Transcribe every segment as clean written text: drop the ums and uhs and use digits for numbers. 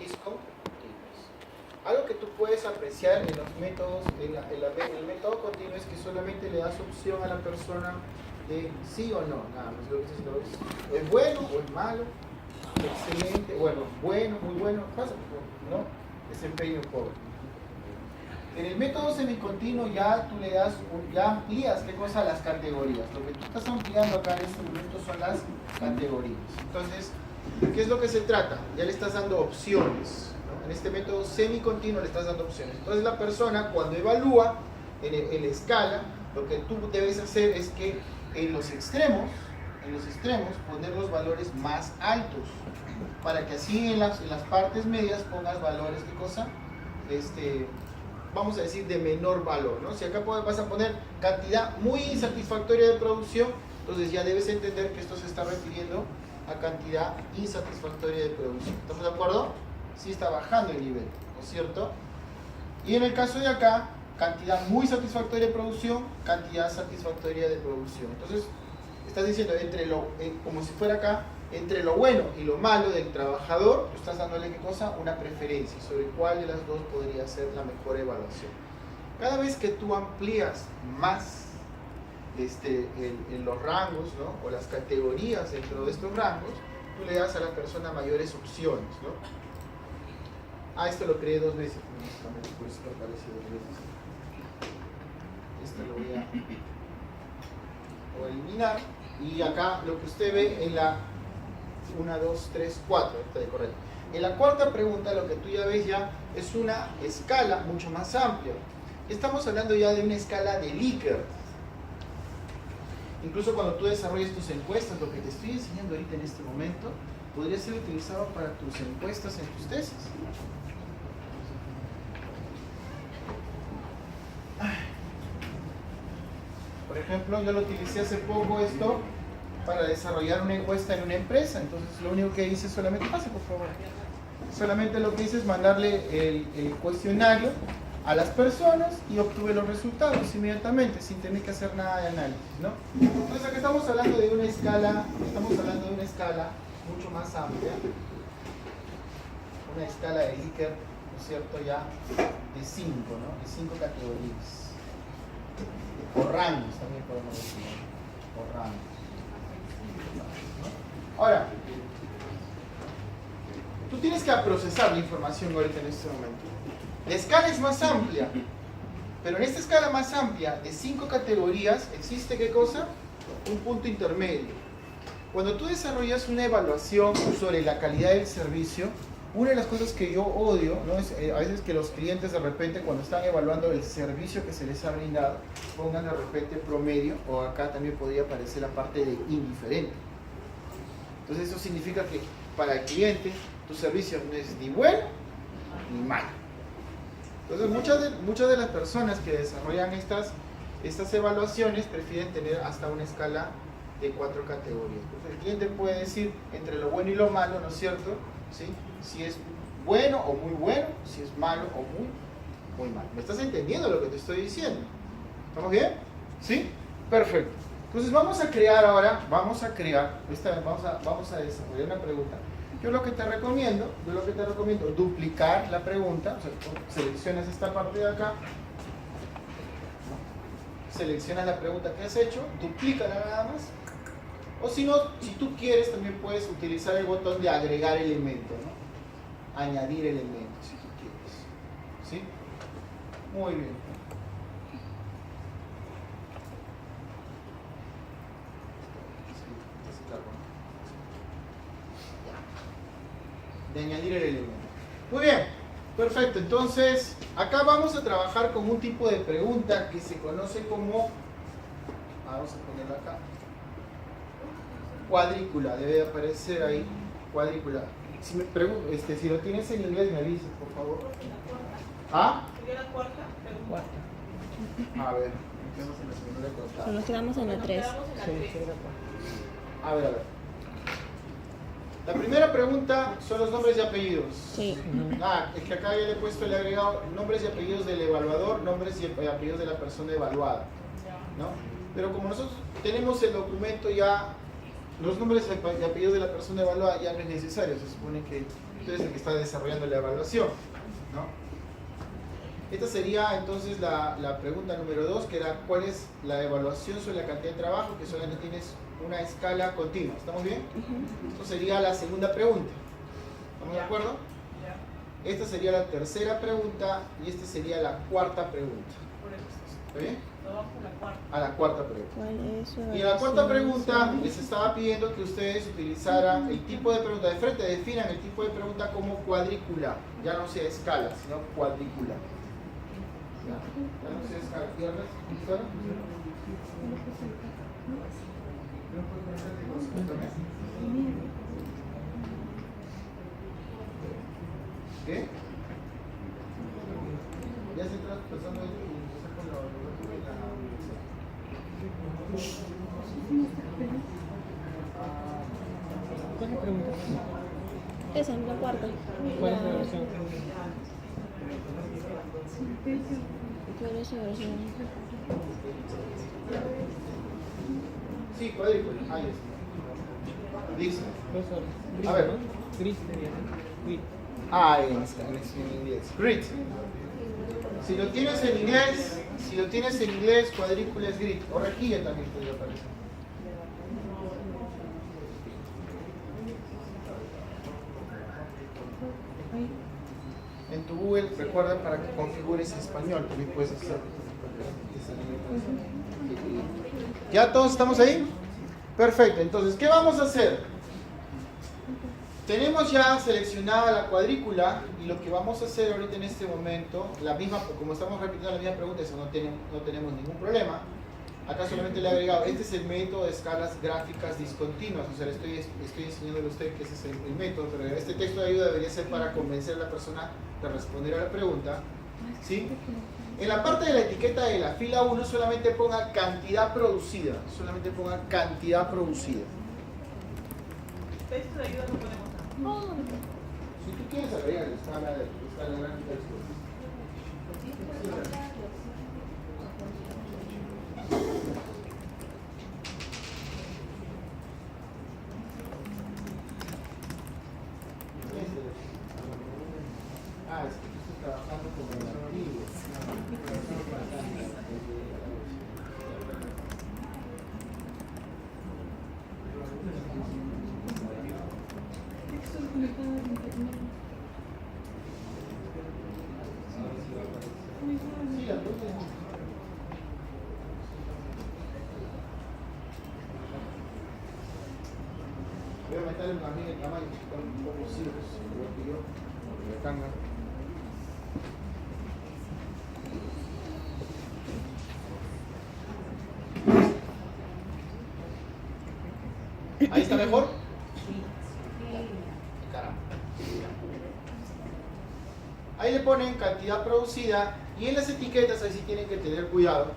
discontinuos. Algo que tú puedes apreciar en los métodos, en el método continuo, es que solamente le das opción a la persona de sí o no, nada más. Lo que es bueno o es malo, excelente, bueno, muy bueno, pasa, ¿no? Desempeño pobre. En el método semicontinuo ya tú le das, ya amplías, ¿qué cosa? Las categorías. Lo que tú estás ampliando acá en este momento son las categorías. Entonces, ¿qué es lo que se trata? Ya le estás dando opciones, ¿no? En este método semicontinuo le estás dando opciones. Entonces la persona cuando evalúa en la escala, lo que tú debes hacer es que en los extremos poner los valores más altos, para que así en las partes medias pongas valores, ¿qué cosa? Vamos a decir de menor valor, ¿no? Si acá vas a poner cantidad muy insatisfactoria de producción, entonces ya debes entender que esto se está refiriendo a cantidad insatisfactoria de producción. ¿Estamos de acuerdo? Sí está bajando el nivel, ¿no es cierto? Y en el caso de acá, cantidad muy satisfactoria de producción, cantidad satisfactoria de producción. Entonces, estás diciendo, como si fuera acá, entre lo bueno y lo malo del trabajador, tú estás dándole ¿qué cosa? Una preferencia sobre cuál de las dos podría ser la mejor evaluación. Cada vez que tú amplías más en los rangos, ¿no? O las categorías dentro de estos rangos, tú le das a la persona mayores opciones, ¿no? Esto lo creé 2 veces, por eso lo aparece 2 veces. Esto lo voy a eliminar, y acá lo que usted ve en la 1, 2, 3, 4, correcto. En la cuarta pregunta lo que tú ya ves ya es una escala mucho más amplia. Estamos hablando ya de una escala de Likert. Incluso cuando tú desarrolles tus encuestas, lo que te estoy enseñando ahorita en este momento, podría ser utilizado para tus encuestas en tus tesis. Por ejemplo, yo lo utilicé hace poco esto para desarrollar una encuesta en una empresa. Entonces lo único que hice solamente, pase por favor, solamente lo que hice es mandarle el cuestionario a las personas y obtuve los resultados inmediatamente sin tener que hacer nada de análisis, ¿no? Entonces acá estamos hablando de una escala, mucho más amplia, una escala de Likert, ¿no es cierto? Ya de 5, ¿no? De 5 categorías, o rangos también podemos decir, o rangos. Ahora, tú tienes que procesar la información ahorita en este momento. La escala es más amplia, pero en esta escala más amplia de 5 categorías existe ¿qué cosa? Un punto intermedio. Cuando tú desarrollas una evaluación sobre la calidad del servicio, una de las cosas que yo odio, ¿no? Es a veces que los clientes de repente cuando están evaluando el servicio que se les ha brindado pongan de repente promedio, o acá también podría aparecer la parte de indiferente. Entonces eso significa que para el cliente tu servicio no es ni bueno ni malo. Entonces muchas de las personas que desarrollan estas evaluaciones prefieren tener hasta una escala de 4 categorías. Entonces el cliente puede decir entre lo bueno y lo malo, ¿no es cierto? ¿Sí? Si es bueno o muy bueno, si es malo o muy malo. ¿Me estás entendiendo lo que te estoy diciendo? ¿Estamos bien? ¿Sí? Perfecto. Entonces vamos a desarrollar una pregunta. Yo lo que te recomiendo, duplicar la pregunta, o sea, seleccionas esta parte de acá, seleccionas la pregunta que has hecho, duplícala nada más, o si no, si tú quieres también puedes utilizar el botón de agregar elemento, ¿no? Añadir elementos si tú quieres, ¿sí? Muy bien. De añadir el elemento. Muy bien, perfecto. Entonces, acá vamos a trabajar con un tipo de pregunta que se conoce como, vamos a ponerlo acá, cuadrícula. Debe aparecer ahí, cuadrícula. Si lo tienes en inglés me avisas, por favor. ¿Ah? ¿Sería la cuarta? A ver, empecemos en la segunda cortada. Nos quedamos en la 3. A ver. La primera pregunta son los nombres y apellidos. Sí. Es que acá ya le he puesto, le he agregado nombres y apellidos del evaluador, nombres y apellidos de la persona evaluada, ¿no? Pero como nosotros tenemos el documento ya, los nombres y apellidos de la persona evaluada ya no es necesario, se supone que Usted es el que está desarrollando la evaluación, ¿no? Esta sería entonces la pregunta número 2, que era ¿cuál es la evaluación sobre la cantidad de trabajo? Que solamente tienes una escala continua. ¿Estamos bien? Esto sería la segunda pregunta. ¿Estamos de acuerdo? Esta sería la tercera pregunta y esta sería la cuarta pregunta. ¿Está bien? A la cuarta pregunta. Y en la cuarta pregunta les estaba pidiendo que ustedes utilizaran el tipo de pregunta. De frente definan el tipo de pregunta como cuadricular. Ya no sea escala, sino cuadricular. Ya no sea escala. ¿Tierras? ¿Qué? Ya se está pasando esto y empezar con la universidad. ¿Cuál es la pregunta? Esa, la cuarta. ¿Cuál es la versión? ¿Cuál es la versión? Sí, cuadrícula. Ahí está. Dice. Profesor, A ver. ¿no? Gris sería, ¿no? Gris. Ah, en inglés. Grid. Si lo tienes en inglés, cuadrícula es grid. O rejilla también podría aparecer. En tu Google, recuerda para que configures español, también puedes hacer. ¿Ya todos estamos ahí? Perfecto, entonces, ¿qué vamos a hacer? Tenemos ya seleccionada la cuadrícula y lo que vamos a hacer ahorita en este momento, la misma, como estamos repitiendo la misma pregunta, eso no tenemos ningún problema. Acá solamente le he agregado, este es el método de escalas gráficas discontinuas, o sea, le estoy enseñándole a usted que ese es el método, pero este texto de ayuda debería ser para convencer a la persona de responder a la pregunta, ¿sí? En la parte de la etiqueta de la fila 1 solamente ponga cantidad producida, Texto de ayuda no podemos dar. Si tú quieres agregar la escala gráfica es que tú estás trabajando con el antiguo. Sí, la pregunta es voy a aumentarle también el tamaño, para un poco circos, igual que yo, porque la tanga. ¿Ahí está mejor? Caramba. Ahí le ponen cantidad producida y en las etiquetas ahí sí tienen que tener cuidado.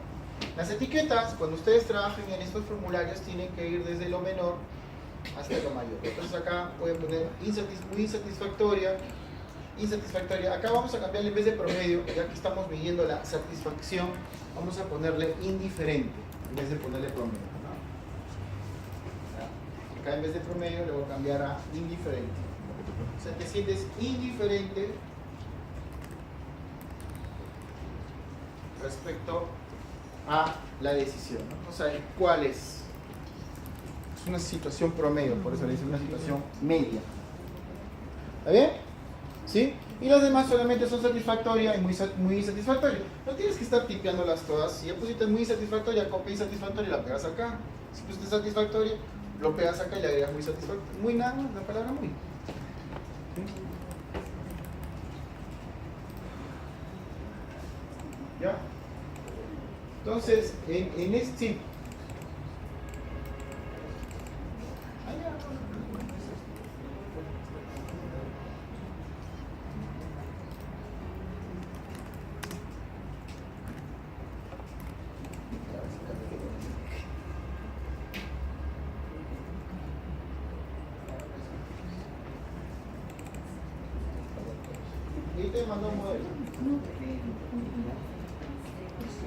Las etiquetas, cuando ustedes trabajen en estos formularios, tienen que ir desde lo menor hasta lo mayor. Entonces acá pueden poner muy insatisfactoria, insatisfactoria. Acá vamos a cambiarle en vez de promedio, ya que estamos midiendo la satisfacción, vamos a ponerle indiferente en vez de ponerle promedio, ¿no? Acá en vez de promedio le voy a cambiar a indiferente. O sea, te sientes indiferente respecto a la decisión, ¿no? No sabes cuál es. Es una situación promedio, por eso le dicen una situación media. ¿Está bien? ¿Sí? Y las demás solamente son satisfactorias y muy insatisfactorias. No tienes que estar tipeándolas todas. Si ya pusiste muy insatisfactoria, copia insatisfactoria y la pegas acá. Si pusiste satisfactoria, lo pegas acá y le agregas muy satisfactoria. Muy nada más, la palabra muy. ¿Sí? ¿Ya? Entonces, en este... Sí. Y te mandó un modelo.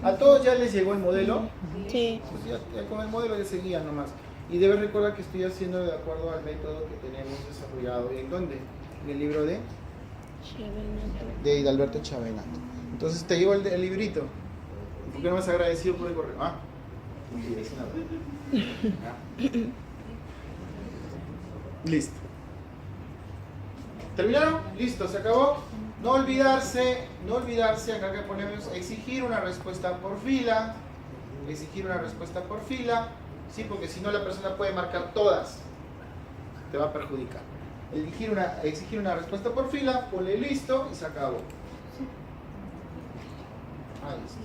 ¿A todos ya les llegó el modelo? Sí. Pues ya con el modelo ya seguían nomás. Y debes recordar que estoy haciendo de acuerdo al método que tenemos desarrollado. ¿Y en dónde? en el libro de Hidalberto Chavenato. Entonces te llevo el librito. ¿Por qué no me has agradecido por el correo? Ah, mentira, es nada. Listo. ¿Terminaron? Listo, se acabó. No olvidarse, acá que ponemos exigir una respuesta por fila. Exigir una respuesta por fila. Sí, porque si no la persona puede marcar todas. Te va a perjudicar. Exigir una respuesta por fila, ponle listo y se acabó. Ahí está.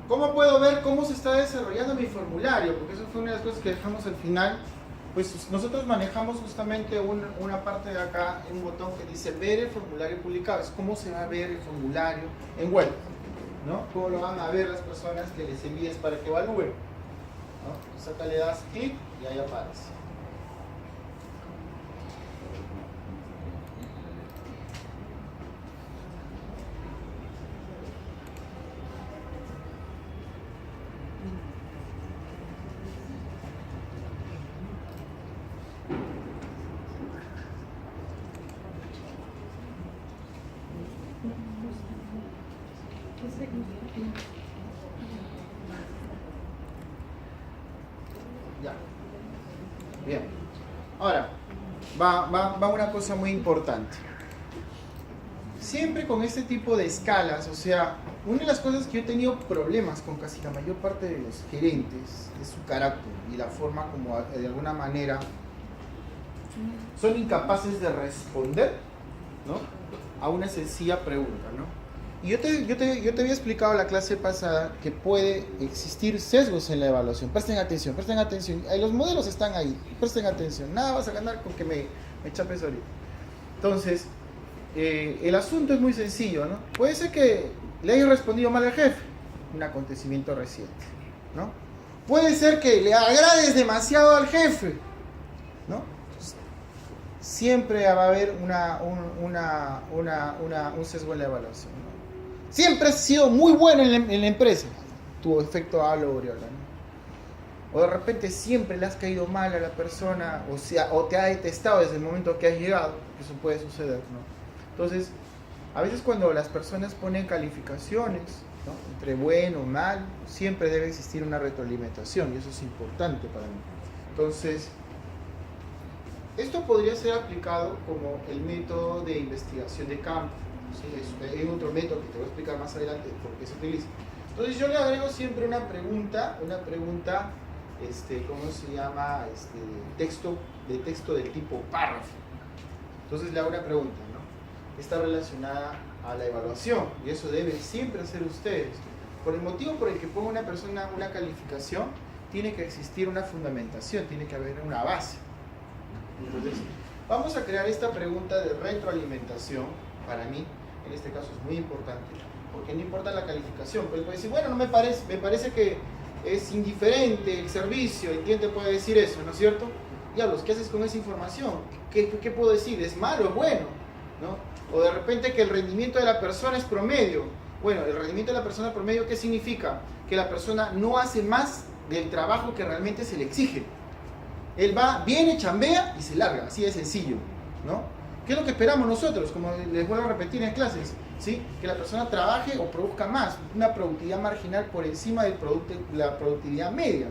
¿Cómo puedo ver cómo se está desarrollando mi formulario? Porque eso fue una de las cosas que dejamos al final. Pues nosotros manejamos justamente una parte de acá, un botón que dice ver el formulario publicado. Es cómo se va a ver el formulario en web, ¿no? Cómo lo van a ver las personas que les envíes para que evalúen, ¿no? Entonces acá le das clic y ahí aparece. Ya. Bien. Ahora, va una cosa muy importante. Siempre con este tipo de escalas, o sea, una de las cosas que yo he tenido problemas con casi la mayor parte de los gerentes es su carácter y la forma como de alguna manera son incapaces de responder, ¿no?, a una sencilla pregunta, ¿no? Y yo te había explicado en la clase pasada que puede existir sesgos en la evaluación. Presten atención. Los modelos están ahí. Presten atención. Nada vas a ganar con que me chapes ahorita. Entonces, el asunto es muy sencillo, ¿no? Puede ser que le haya respondido mal al jefe. Un acontecimiento reciente, ¿no? Puede ser que le agrades demasiado al jefe, ¿no? Siempre va a haber un sesgo en la evaluación, ¿no? Siempre has sido muy bueno en la empresa. Tu efecto halo Aureola, ¿no? O de repente siempre le has caído mal a la persona, o te ha detestado desde el momento que has llegado. Eso puede suceder, ¿no? Entonces, a veces cuando las personas ponen calificaciones, ¿no?, entre bueno o mal, siempre debe existir una retroalimentación, y eso es importante para mí. Entonces, esto podría ser aplicado como el método de investigación de campo. ¿Sí? Hay otro método que te voy a explicar más adelante por qué se utiliza. Entonces yo le agrego siempre una pregunta, ¿cómo se llama? Texto del tipo párrafo. Entonces le hago una pregunta, ¿no? Está relacionada a la evaluación, y eso deben siempre hacer ustedes. Por el motivo por el que ponga una persona una calificación, tiene que existir una fundamentación, tiene que haber una base. Entonces, vamos a crear esta pregunta de retroalimentación. Para mí, en este caso es muy importante, porque no importa la calificación, pero él puede decir, bueno, no me parece que es indiferente el servicio, el cliente puede decir eso, ¿no es cierto? Diablos, ¿qué haces con esa información? ¿Qué puedo decir? ¿Es malo o bueno? ¿No? O de repente que el rendimiento de la persona es promedio. Bueno, el rendimiento de la persona promedio, ¿qué significa? Que la persona no hace más del trabajo que realmente se le exige. Él viene, chambea y se larga, así de sencillo, ¿no? ¿Qué es lo que esperamos nosotros? Como les vuelvo a repetir en clases, ¿sí? Que la persona trabaje o produzca más, una productividad marginal por encima de la productividad media,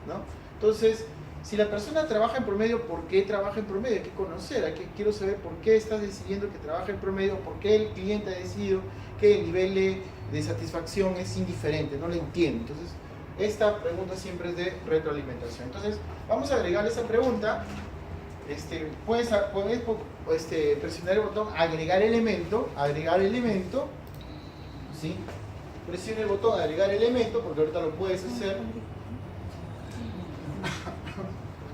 ¿no? Entonces, si la persona trabaja en promedio, ¿por qué trabaja en promedio? Hay que conocer, quiero saber por qué estás decidiendo que trabaje en promedio, por qué el cliente ha decidido que el nivel de satisfacción es indiferente, no lo entiendo. Entonces, esta pregunta siempre es de retroalimentación. Entonces, vamos a agregar esa pregunta. Puedes presionar el botón agregar elemento, ¿sí? Presiona el botón agregar elemento, porque ahorita lo puedes hacer.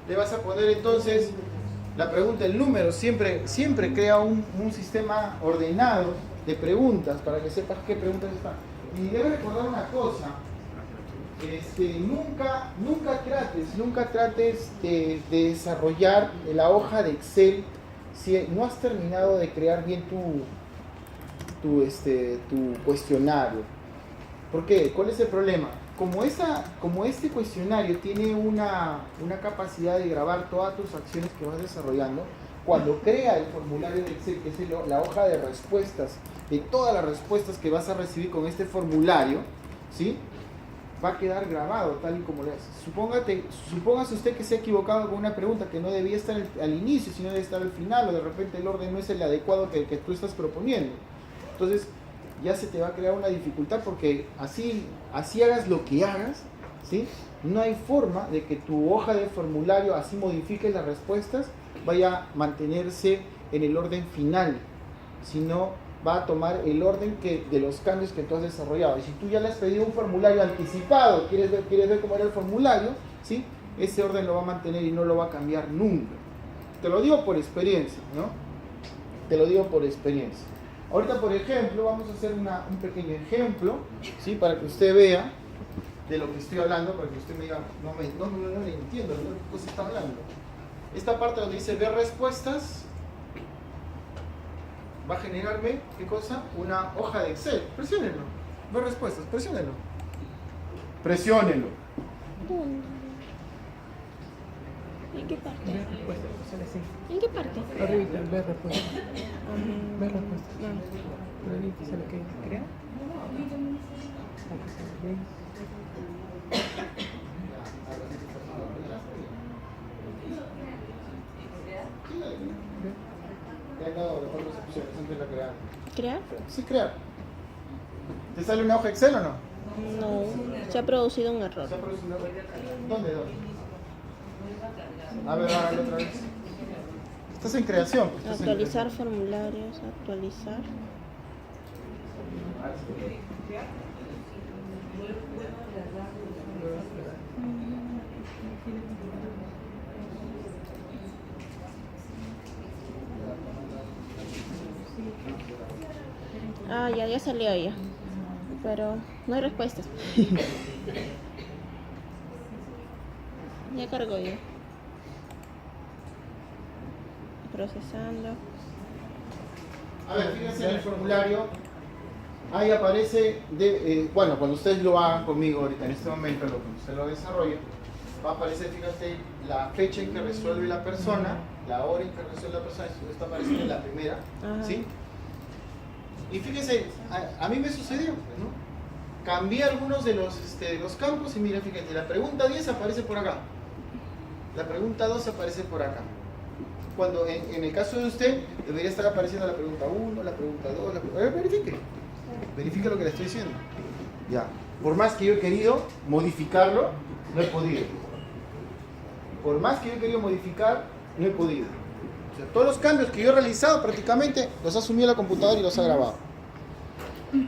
Le vas a poner entonces la pregunta, el número. Siempre crea un sistema ordenado de preguntas para que sepas qué preguntas están. Y debes recordar una cosa. Nunca trates de desarrollar la hoja de Excel si no has terminado de crear bien tu cuestionario. ¿Por qué? ¿Cuál es el problema? Como este cuestionario tiene una capacidad de grabar todas tus acciones que vas desarrollando, cuando crea el formulario de Excel, que es la hoja de respuestas, de todas las respuestas que vas a recibir con este formulario, ¿sí? Va a quedar grabado tal y como lo es. Supóngase usted que se ha equivocado con una pregunta que no debía estar al inicio, sino debe estar al final, o de repente el orden no es el adecuado que tú estás proponiendo. Entonces, ya se te va a crear una dificultad porque así hagas lo que hagas, ¿sí? No hay forma de que tu hoja de formulario, así modifiques las respuestas, vaya a mantenerse en el orden final, sino va a tomar el orden de los cambios que tú has desarrollado. Y si tú ya le has pedido un formulario anticipado, quieres ver cómo era el formulario, ¿sí? Ese orden lo va a mantener y no lo va a cambiar nunca. Te lo digo por experiencia, ¿no? Te lo digo por experiencia. Ahorita, por ejemplo, vamos a hacer un pequeño ejemplo, ¿sí? Para que usted vea de lo que estoy hablando, para que usted me diga, no le entiendo, ¿de qué cosa está hablando? Esta parte donde dice ver respuestas, va a generarme, ¿qué cosa? Una hoja de Excel. Presiónenlo. Ver respuestas, presiónenlo. Presiónenlo. ¿Dónde? ¿En qué parte? Ver respuesta, sale así. ¿En qué parte? Arribita, ver respuesta. Ah, Ver respuesta. no. Arribita sale que crea. Aquí sale bien. Te han dado otras opciones antes de la crear. ¿Crear? Sí, crear. ¿Te sale una hoja Excel o no? No, se ha producido un error. ¿Se ha producido una hoja? ¿Dónde? A ver, hágalo otra vez. Estás en creación. Actualizar formularios, actualizar. Ah, ya salió ya. Pero no hay respuestas. Ya cargó ya. Procesando. A ver, fíjense en el formulario. Ahí aparece, bueno, cuando ustedes lo hagan conmigo ahorita, en este momento, cuando usted lo desarrolle, va a aparecer, fíjate, la fecha en que resuelve la persona, la hora en que resuelve la persona, esto está apareciendo en la primera, Ajá. ¿sí? Y fíjense, a mí me sucedió, ¿no? Cambié algunos de los campos y mira, fíjate, la pregunta 10 aparece por acá, la pregunta 2 aparece por acá. Cuando en el caso de usted, debería estar apareciendo la pregunta 1, la pregunta 2, verifique lo que le estoy diciendo. Ya, por más que yo he querido modificarlo, no he podido. Por más que yo he querido modificar, no he podido. O sea, todos los cambios que yo he realizado prácticamente los ha asumido la computadora y los ha grabado.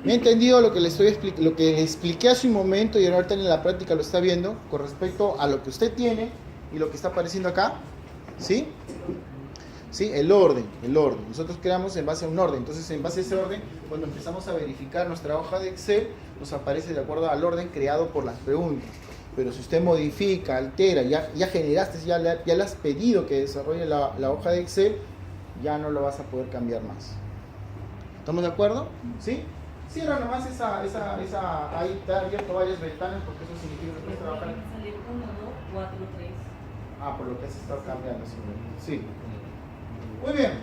¿Me ha entendido lo que lo que expliqué hace un momento y ahorita en la práctica lo está viendo con respecto a lo que usted tiene y lo que está apareciendo acá? ¿Sí? ¿Sí? El orden. Nosotros creamos en base a un orden. Entonces, en base a ese orden, cuando empezamos a verificar nuestra hoja de Excel, nos aparece de acuerdo al orden creado por las preguntas. Pero si usted modifica, altera, ya generaste, ya le has pedido que desarrolle la hoja de Excel, ya no lo vas a poder cambiar más. ¿Estamos de acuerdo? ¿Sí? Cierra nomás ahí está abierto varias ventanas porque eso significa que puedes trabajar. Salir 1, 2, 4, 3. Ah, por lo que has estado cambiando. Sí. Muy bien.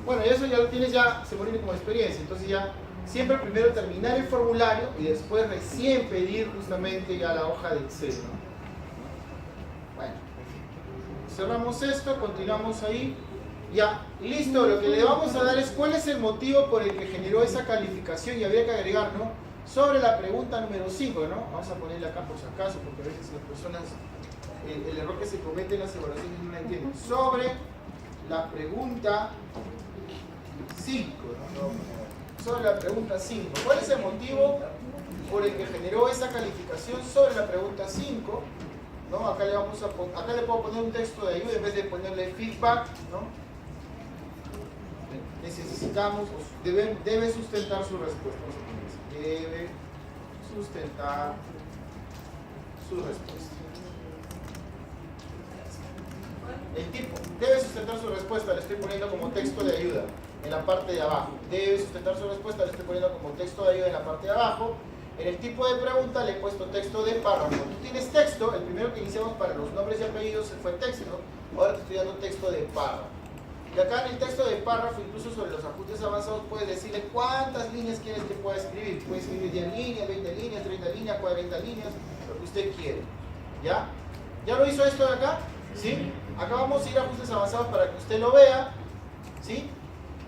Bueno, y eso ya lo tienes se pone como experiencia. Entonces ya siempre primero terminar el formulario y después recién pedir justamente ya la hoja de Excel, ¿no? Bueno, cerramos esto, continuamos ahí. Ya, listo, lo que le vamos a dar es cuál es el motivo por el que generó esa calificación y habría que agregar, ¿no? Sobre la pregunta número 5, ¿no? Vamos a ponerle acá por si acaso, porque a veces las personas, el error que se comete en las evaluaciones no la entienden. Sobre la pregunta 5, ¿no? Sobre la pregunta 5. ¿Cuál es el motivo por el que generó esa calificación sobre la pregunta 5? ¿No? Acá le puedo poner un texto de ayuda en vez de ponerle feedback, ¿no? Necesitamos, debe sustentar su respuesta. Debe sustentar su respuesta. El tipo, debe sustentar su respuesta, le estoy poniendo como texto de ayuda en la parte de abajo. Debe sustentar su respuesta, le estoy poniendo como texto de ayuda en la parte de abajo. En el tipo de pregunta le he puesto texto de párrafo. Tú tienes texto, el primero que iniciamos para los nombres y apellidos fue texto, ahora te estoy dando texto de párrafo. Y acá en el texto de párrafo, incluso sobre los ajustes avanzados, puedes decirle cuántas líneas quieres que pueda escribir. Puedes escribir 10 líneas, 20 líneas, 30 líneas, 40 líneas, lo que usted quiere. ¿Ya? ¿Ya lo hizo esto de acá? ¿Sí? Acá vamos a ir a ajustes avanzados para que usted lo vea. ¿Sí?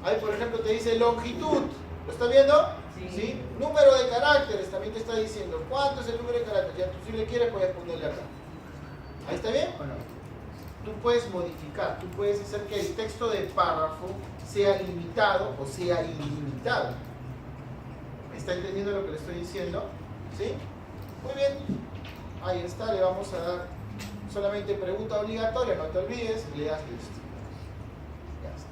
Ahí, por ejemplo, te dice longitud. ¿Lo está viendo? Sí. Número de caracteres, también te está diciendo cuánto es el número de caracteres. Ya tú si le quieres puedes ponerle acá. ¿Ahí está bien o no? Tú puedes modificar, tú puedes hacer que el texto de párrafo sea limitado o sea ilimitado. ¿Me está entendiendo lo que le estoy diciendo? ¿Sí? Muy bien. Ahí está, le vamos a dar solamente pregunta obligatoria, no te olvides, y le das listo. Ya está.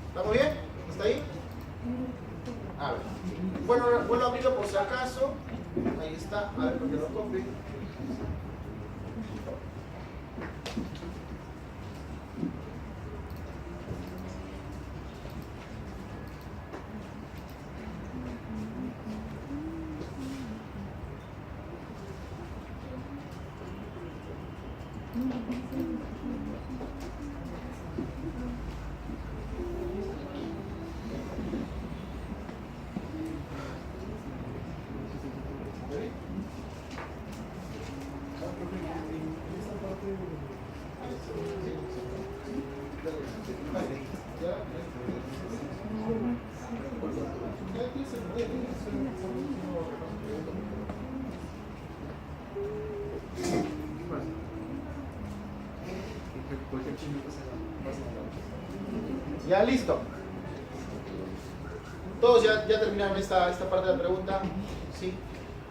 ¿Estamos bien? ¿Está ahí? A ver. Bueno, vuelvo a abrirlo por si acaso. Ahí está. A ver, porque lo copie. Ya, listo. Todos ya terminaron esta parte de la pregunta. ¿Sí?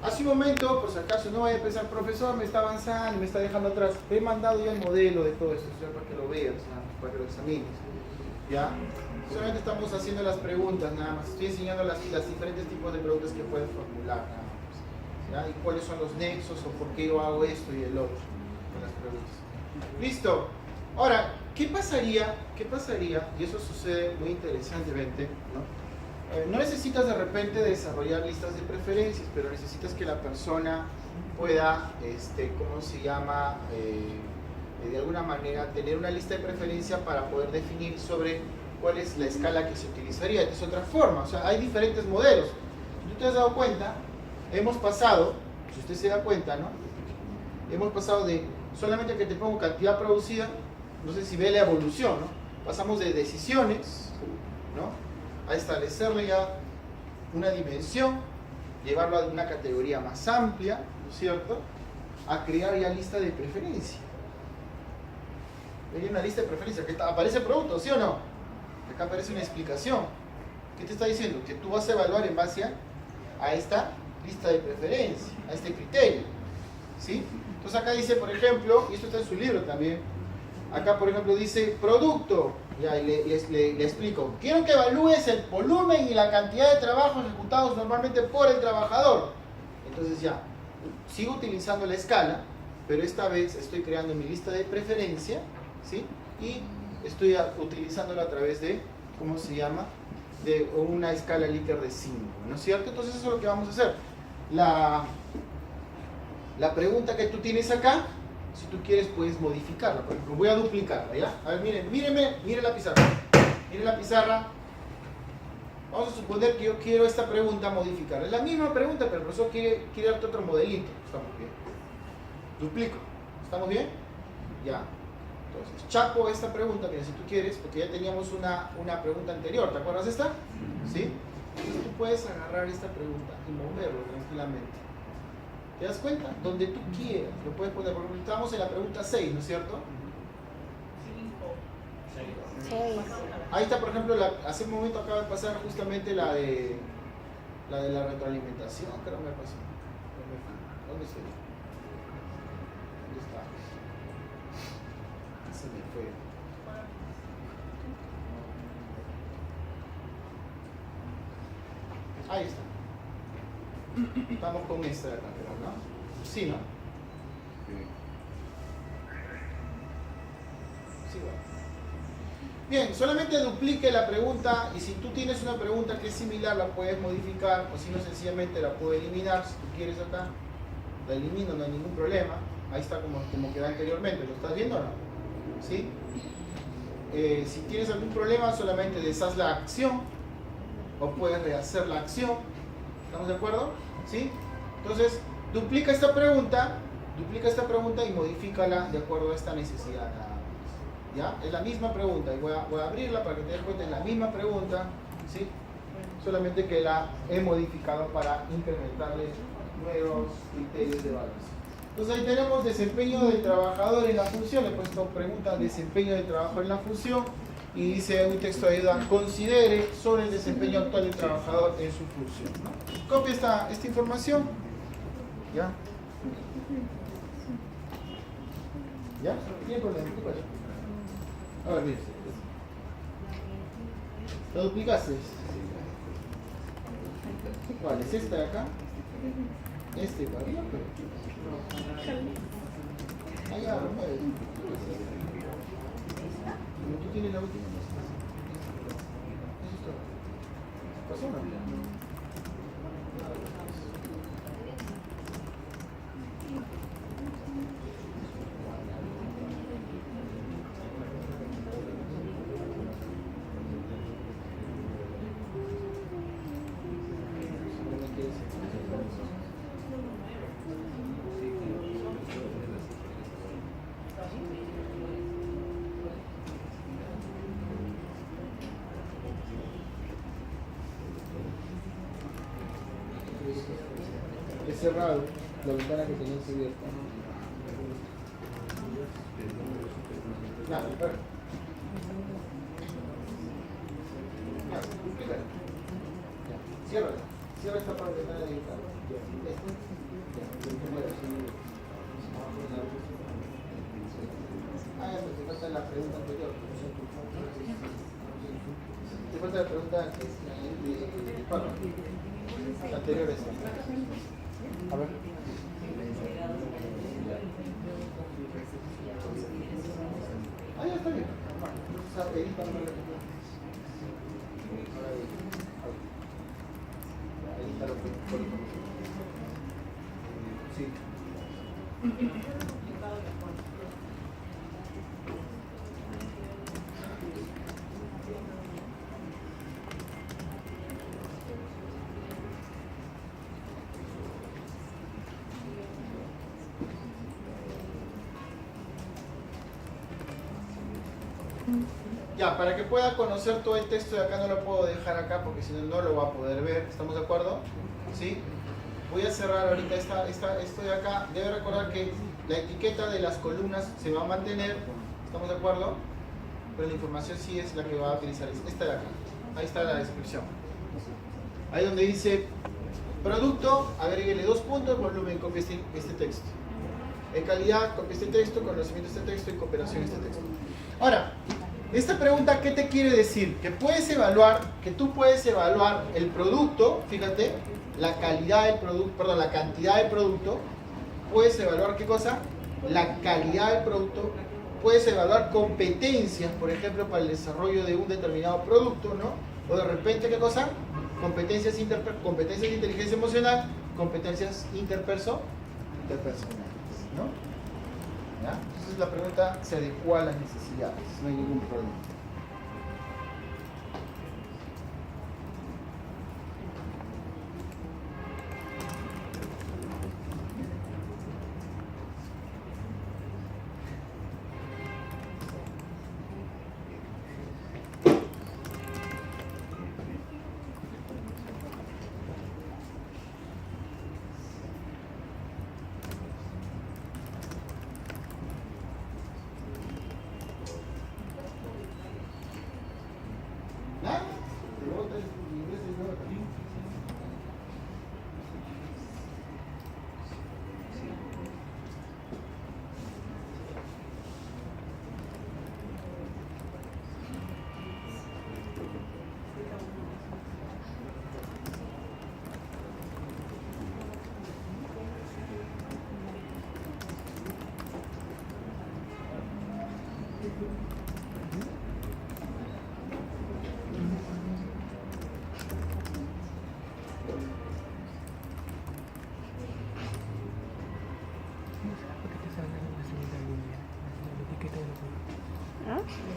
Hace un momento, por si acaso no vaya a pensar, profesor, me está avanzando, me está dejando atrás. He mandado ya el modelo de todo esto, para que lo veas, para que lo examines. ¿Ya? Solamente estamos haciendo las preguntas, nada más. Estoy enseñando las diferentes tipos de preguntas que puedes formular, nada más. ¿Ya? Y cuáles son los nexos o por qué yo hago esto y el otro con las preguntas. Listo. Ahora, ¿qué pasaría? Y eso sucede muy interesantemente, ¿no? No necesitas de repente desarrollar listas de preferencias, pero necesitas que la persona pueda, ¿cómo se llama? De alguna manera tener una lista de preferencia para poder definir sobre cuál es la escala que se utilizaría. Es otra forma, o sea, hay diferentes modelos. Si tú te has dado cuenta, hemos pasado, si usted se da cuenta, ¿no? Hemos pasado de solamente que te pongo cantidad producida, no sé si ve la evolución, ¿no? Pasamos de decisiones, ¿no? A establecerle ya una dimensión, llevarlo a una categoría más amplia, ¿no es cierto? A crear ya lista de preferencia. Hay una lista de preferencia, que aparece el producto, ¿sí o no? Acá aparece una explicación. ¿Qué te está diciendo? Que tú vas a evaluar en base a esta lista de preferencia, a este criterio, ¿sí? Entonces acá dice, por ejemplo, y esto está en su libro también, acá por ejemplo dice producto, ya, y le explico, quiero que evalúes el volumen y la cantidad de trabajos ejecutados normalmente por el trabajador. Entonces ya, sigo utilizando la escala, pero esta vez estoy creando mi lista de preferencia, ¿sí? Y estoy utilizándola a través de, ¿cómo se llama? De una escala Likert de 5, ¿no es cierto? Entonces eso es lo que vamos a hacer. La pregunta que tú tienes acá, si tú quieres puedes modificarla. Por ejemplo, voy a duplicarla, ¿ya? A ver, miren la pizarra. Miren la pizarra. Vamos a suponer que yo quiero esta pregunta modificarla. Es la misma pregunta, pero el profesor quiere darte otro modelito. Estamos bien. Duplico. ¿Estamos bien? Ya. Entonces, chapo esta pregunta, mira, si tú quieres, porque ya teníamos una pregunta anterior. ¿Te acuerdas de esta? ¿Sí? Entonces tú puedes agarrar esta pregunta y moverlo tranquilamente. ¿Te das cuenta? Donde tú quieras, lo puedes poner. Por ejemplo, estamos en la pregunta 6, ¿no es cierto? 6. Ahí está, por ejemplo, hace un momento acaba de pasar justamente la de la retroalimentación. Creo que me pasó. ¿Dónde se ve? ¿Dónde está? Se me fue. Ahí está. Estamos con esta de acá, ¿no? Sí, ¿no? Sí, bueno. Bien, solamente duplique la pregunta y si tú tienes una pregunta que es similar la puedes modificar o si no sencillamente la puedo eliminar si tú quieres acá. La elimino, no hay ningún problema. Ahí está como quedó anteriormente, ¿lo estás viendo o no? ¿Sí? Si tienes algún problema solamente deshaz la acción o puedes rehacer la acción. ¿Estamos de acuerdo? ¿Sí? Entonces, duplica esta pregunta y modifícala de acuerdo a esta necesidad. ¿Ya? Es la misma pregunta y voy a abrirla para que te des cuenta, es la misma pregunta, ¿sí? Solamente que la he modificado para incrementarle nuevos criterios de evaluación. Entonces ahí tenemos desempeño del trabajador en la función, le he puesto pregunta desempeño del trabajador en la función y dice un texto de ayuda, considere sobre el desempeño actual del trabajador en su función, ¿no? Copia esta información, ¿ya? ¿Ya? ¿Tiene problema? ¿Qué pasa? A ver, mire. ¿Lo duplicaste? ¿Cuál? ¿Es esta de acá? Este para arriba. Ah, ya, remueve. Tú tienes la última. Eso es todo. ¿Pasó una? He cerrado la ventana que tenías abierta. Ya, a ver. Ya, cierra esta parte de la ventana. Ah, ya, te falta la pregunta anterior. Te falta la pregunta de Pablo. Anterior a esta. A ver. Ah, ya está bien. Ahí está lo que sí. Ya, para que pueda conocer todo el texto de acá no lo puedo dejar acá porque si no, no lo va a poder ver. ¿Estamos de acuerdo? ¿Sí? Voy a cerrar ahorita esto de acá. Debe recordar que la etiqueta de las columnas se va a mantener. ¿Estamos de acuerdo? Pero la información sí es la que va a utilizar. Esta de acá. Ahí está la descripción. Ahí donde dice producto, agréguele 2 puntos, volumen, copia este texto. En calidad, copia este texto, conocimiento de este texto y cooperación este texto. Ahora, esta pregunta, ¿qué te quiere decir? Que tú puedes evaluar el producto, fíjate, la calidad del producto, perdón, la cantidad del producto, puedes evaluar ¿qué cosa? La calidad del producto, puedes evaluar competencias, por ejemplo, para el desarrollo de un determinado producto, ¿no? O de repente, ¿qué cosa? Competencias de inteligencia emocional, competencias interpersonales, ¿no? ¿Ya? Entonces la pregunta se adecua a las necesidades, no hay ningún problema.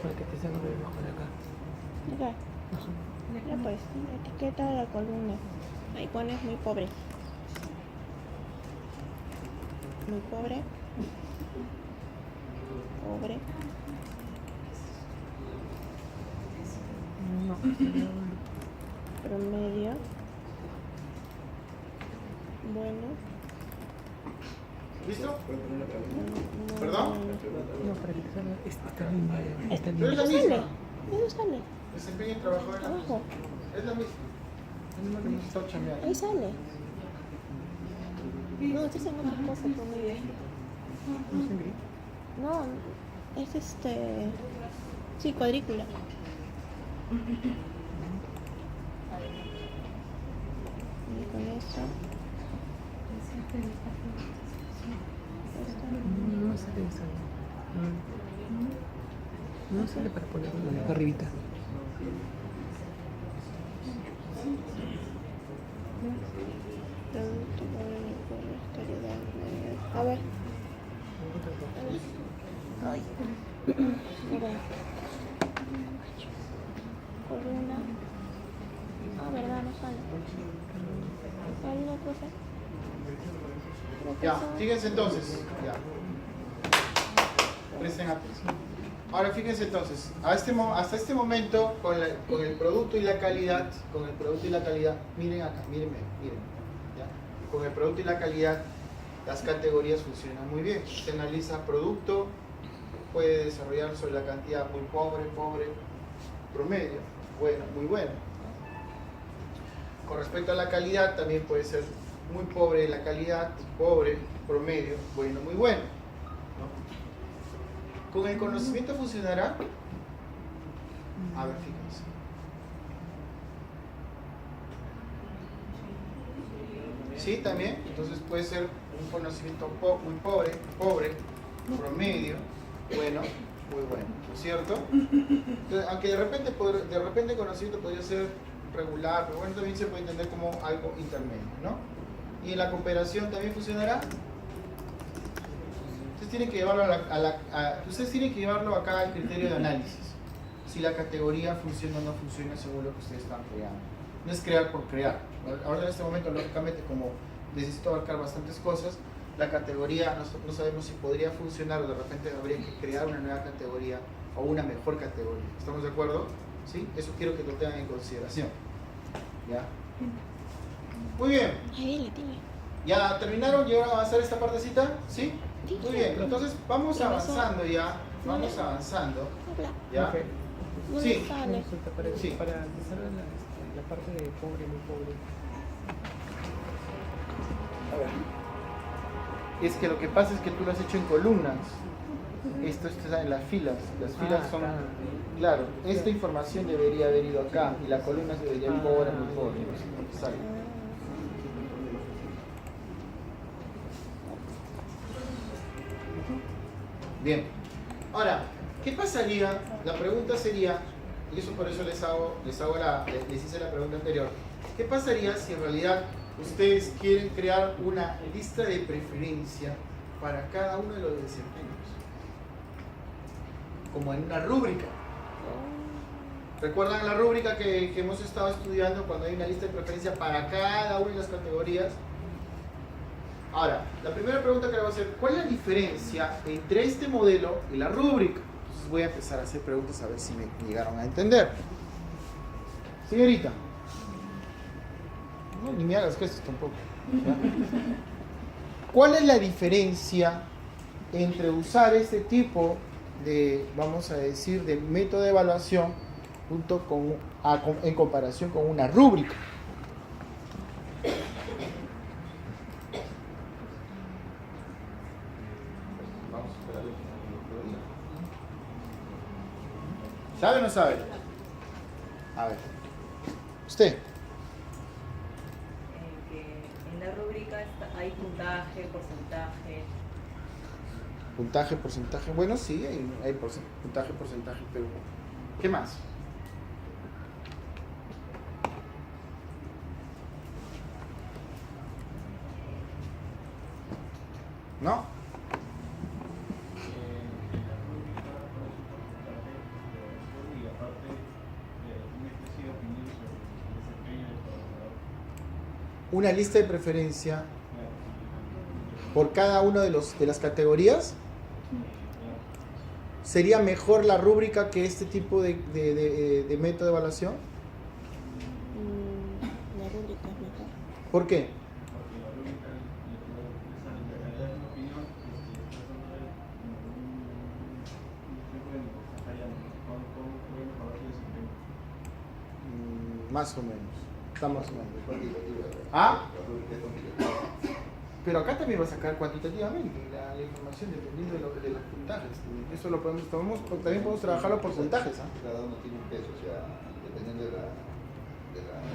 Para que te salga mejor acá. Acá. Ya pues, etiqueta de la columna. Ahí pones muy pobre. Muy pobre. Pobre. No. Promedio. Bueno. ¿Listo? No, ¿Perdón? No, para que te salga esta línea. Esta Pero es la línea. misma. Eso sale. Desempeño y trabajo de la Abajo. Es la misma. No hemos estado chambeando. Ahí sale. No, estás en otra cosa, promedio. ¿No es en gris? No, es sí, cuadrícula. Y con eso. No sale eso. No sale para ponerlo acá arribita. Producto, calidad. A ver. Ay. Mira. Columna. Ah, verdad, no sale. ¿Cuál es la cosa? Creo que Ya, son- fíjense entonces. Ya. Presten atención. Ahora fíjense entonces, hasta este momento, con el producto y la calidad, miren acá, miren. ¿Ya? Con el producto y la calidad, las categorías funcionan muy bien. Se analiza producto, puede desarrollar sobre la cantidad muy pobre, promedio, bueno, muy bueno. Con respecto a la calidad, también puede ser muy pobre la calidad, pobre, promedio, bueno, muy bueno. ¿No? ¿Con el conocimiento funcionará? A ver, fíjense. Sí, también. Entonces puede ser un conocimiento muy pobre, promedio, bueno, muy bueno, ¿no es cierto? Entonces, aunque de repente el conocimiento podría ser regular, pero bueno, también se puede entender como algo intermedio, ¿no? ¿Y en la cooperación también funcionará? Ustedes tienen que llevarlo acá al criterio de análisis. Si la categoría funciona o no funciona según lo que ustedes están creando. No es crear por crear. Ahora en este momento, lógicamente, como necesito abarcar bastantes cosas, la categoría no sabemos si podría funcionar o de repente habría que crear una nueva categoría o una mejor categoría. ¿Estamos de acuerdo? ¿Sí? Eso quiero que lo tengan en consideración. ¿Ya? Muy bien. Ahí le tiene. ¿Ya terminaron? ¿Llegaron a avanzar esta partecita? ¿Sí? Sí. Muy bien. Entonces vamos Profesor. avanzando ya. Vamos avanzando. Habla. ¿Ya? Ok. No Sí. le sale. Consulta para, Sí. para que salga la parte de pobre, muy pobre. A ver. Es que lo que pasa es que tú lo has hecho en columnas. Esto está en las filas. Las filas son. acá. Claro, esta información debería haber ido acá y la columna se debería ir pobre, muy pobre. No sé por qué sale. Bien. Ahora, ¿qué pasaría? La pregunta sería, y eso por eso les hice la pregunta anterior. ¿Qué pasaría si en realidad ustedes quieren crear una lista de preferencia para cada uno de los desempeños? Como en una rúbrica. ¿Recuerdan la rúbrica que hemos estado estudiando cuando hay una lista de preferencia para cada una de las categorías? Ahora, la primera pregunta que le voy a hacer, ¿cuál es la diferencia entre este modelo y la rúbrica? Entonces voy a empezar a hacer preguntas a ver si me llegaron a entender. Señorita. No, ni me hagas gestos tampoco. ¿Ya? ¿Cuál es la diferencia entre usar este tipo de, vamos a decir, de método de evaluación en comparación con una rúbrica? ¿Sabe o no sabe? A ver. ¿Usted? Que en la rúbrica hay puntaje, porcentaje. Puntaje, porcentaje. Bueno, sí, hay puntaje, porcentaje, pero ¿qué más? ¿No? una lista de preferencia por cada una de las categorías, ¿sería mejor la rúbrica que este tipo de método de evaluación? La rúbrica es mejor. ¿Por qué? Más o menos. Está más o menos. ¿Ah? Pero acá también va a sacar cuantitativamente la información dependiendo de los puntajes. Eso lo podemos, también podemos trabajarlo por puntajes. ¿Ah? Cada uno tiene un peso, o sea, dependiendo de la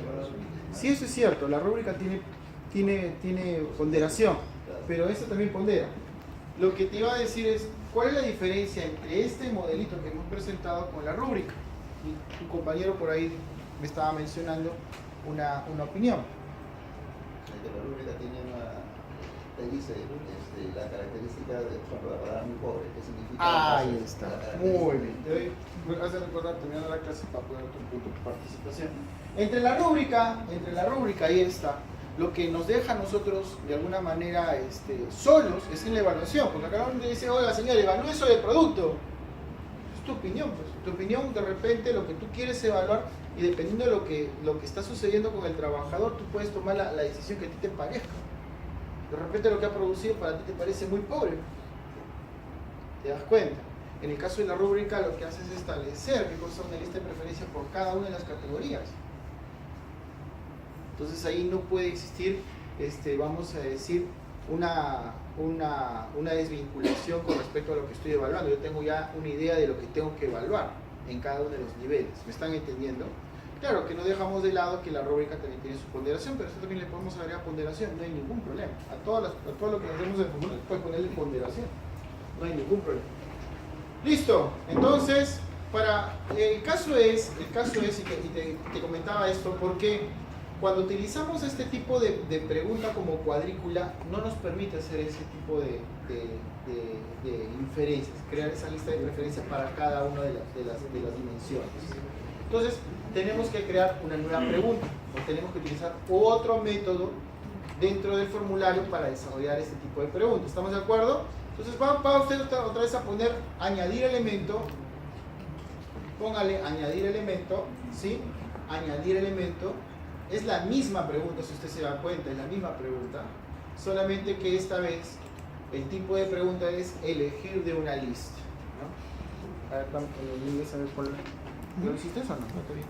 evaluación. Sí, eso es cierto. La rúbrica tiene ponderación, pero eso también pondera. Lo que te iba a decir es, ¿cuál es la diferencia entre este modelito que hemos presentado con la rúbrica? Y tu compañero por ahí me estaba mencionando una opinión. La rúbrica tiene te dice la característica de la palabra muy pobre, ¿qué significa? Ahí está, muy bien. Me hace recordar terminando la clase para poner otro punto de participación. Entre la rúbrica y esta, lo que nos deja a nosotros de alguna manera solos es en la evaluación, porque acá uno dice, oiga señor, evalúe sobre el producto. Es tu opinión, pues. Tu opinión, de repente, lo que tú quieres evaluar, y dependiendo de lo que está sucediendo con el trabajador, tú puedes tomar la decisión que a ti te parezca. De repente lo que ha producido para ti te parece muy pobre. ¿Te das cuenta? En el caso de la rúbrica lo que hace es establecer qué cosa es una lista de preferencia por cada una de las categorías. Entonces ahí no puede existir, vamos a decir, una desvinculación con respecto a lo que estoy evaluando. Yo tengo ya una idea de lo que tengo que evaluar en cada uno de los niveles. ¿Me están entendiendo? Claro que no dejamos de lado que la rúbrica también tiene su ponderación, pero esto también le podemos agregar ponderación, no hay ningún problema. A todo lo que hacemos en el fórmula puedes ponerle ponderación, no hay ningún problema. Listo, entonces, el caso es y te comentaba esto, porque cuando utilizamos este tipo de pregunta como cuadrícula, no nos permite hacer ese tipo de inferencias, crear esa lista de preferencias para cada una de las dimensiones. Entonces, tenemos que crear una nueva pregunta, o tenemos que utilizar otro método dentro del formulario para desarrollar este tipo de preguntas. ¿Estamos de acuerdo? Entonces, va usted otra vez a poner añadir elemento. Póngale añadir elemento, ¿sí? Añadir elemento. Es la misma pregunta, si usted se da cuenta, es la misma pregunta, solamente que esta vez el tipo de pregunta es elegir de una lista, ¿no? A ver, en inglés, a ver cuál. ¿Lo hiciste eso o no? No, todavía.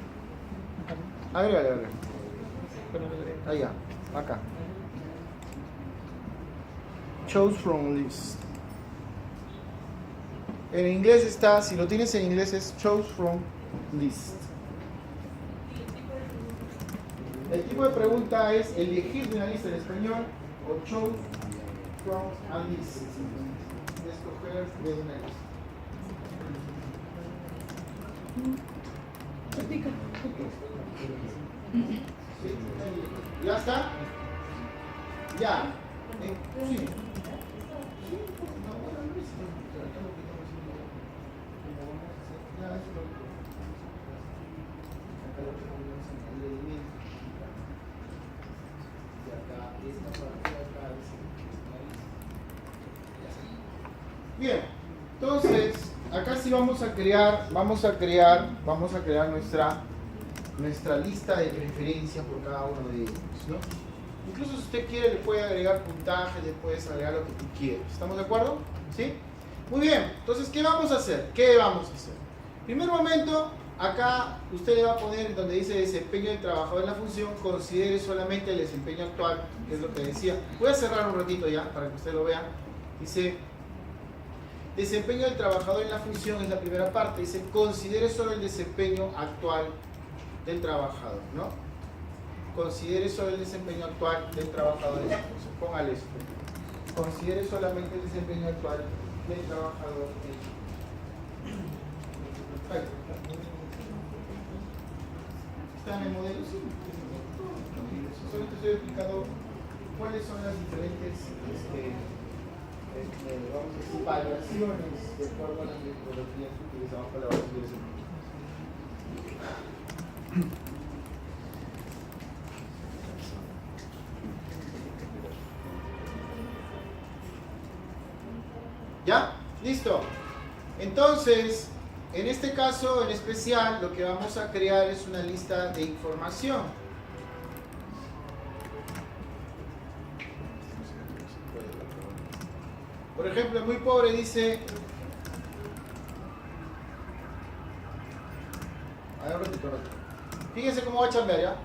Agrégale. Pero no debería. Allá, acá. Choose from list. En inglés está, si lo tienes en inglés es choose from list. El tipo de pregunta es elegir de una lista en español o choose from a list. Escoger de una lista. ¿Ya está? Ya. Sí. Bien, entonces acá sí vamos a crear nuestra lista de preferencias por cada uno de ellos, ¿no? Incluso si usted quiere le puede agregar puntajes, le puedes agregar lo que tú quieras. ¿Estamos de acuerdo? ¿Sí? Muy bien, entonces ¿qué vamos a hacer? Primer momento, acá usted le va a poner donde dice desempeño del trabajador en la función, considere solamente el desempeño actual, que es lo que decía. Voy a cerrar un ratito ya para que usted lo vea. Dice desempeño del trabajador en la función, es la primera parte. Dice considere solo el desempeño actual del trabajador, ¿no? Considere solo el desempeño actual del trabajador en la función. Póngale esto. Considere solamente el desempeño actual del trabajador en la función. ¿Está en el modelo? Sí. Solo te estoy explicando cuáles son las diferentes vamos a decir, variaciones de acuerdo a las metodologías que utilizamos para la evaluación de desempeño. ¿Ya? ¿Listo? Entonces, en este caso en especial, lo que vamos a crear es una lista de información. Por ejemplo, muy pobre dice... A ver, un ratito. Fíjense cómo va a chambear, ¿ya?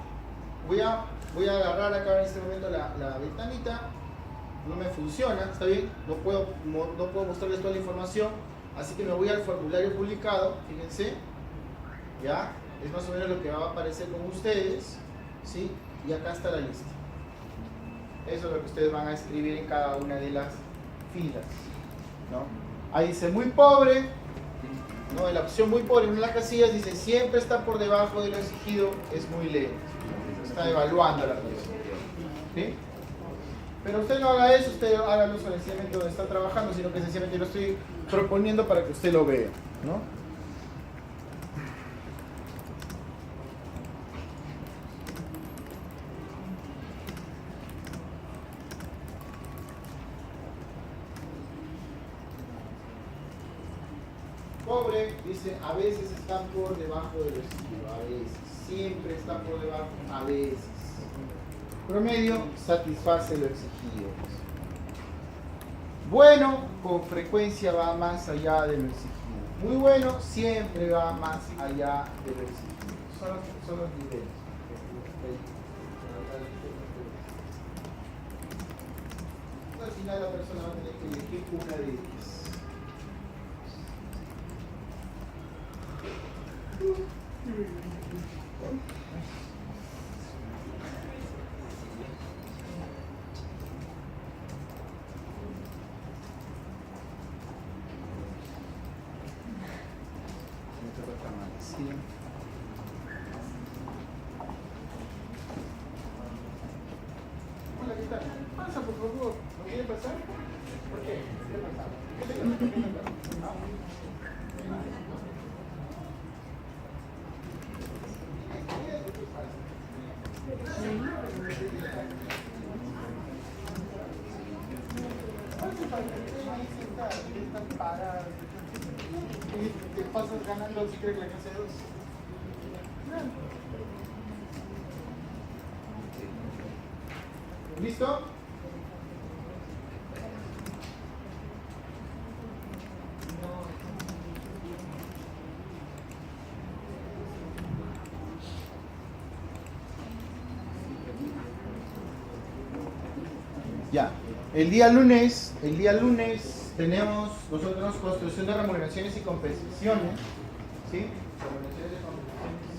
Voy a agarrar acá en este momento la ventanita. No me funciona, ¿está bien? No puedo mostrarles toda la información. Así que me voy al formulario publicado, fíjense. ¿Ya? Es más o menos lo que va a aparecer con ustedes. ¿Sí? Y acá está la lista. Eso es lo que ustedes van a escribir en cada una de las filas, ¿no? Ahí dice muy pobre, ¿no? En la opción muy pobre, en una de las casillas dice siempre está por debajo de lo exigido, es muy lento. Está evaluando la persona, ¿sí? Pero usted no haga eso, usted hágalo sencillamente donde está trabajando, sino que sencillamente lo estoy proponiendo para que usted lo vea, ¿no? Pobre, dice, a veces están por debajo de lo exigido, a veces. Siempre están por debajo, a veces. Promedio, satisface lo exigido. Bueno, con frecuencia va más allá de lo exigido. Muy bueno, siempre va más allá de lo exigido. Son los niveles. Al final la persona va a tener que elegir una de ellas. Hola, ¿qué tal? Pasa, por favor. ¿No quiere pasar? ¿Por qué? ¿Qué pasa? ¿Qué te pasa? ¿Qué te pasa? Te pasas ganando si crees la clase 2. ¿Listo? Ya. El día lunes tenemos nosotros construcción de remuneraciones y compensaciones. ¿Sí? Remuneraciones y compensaciones.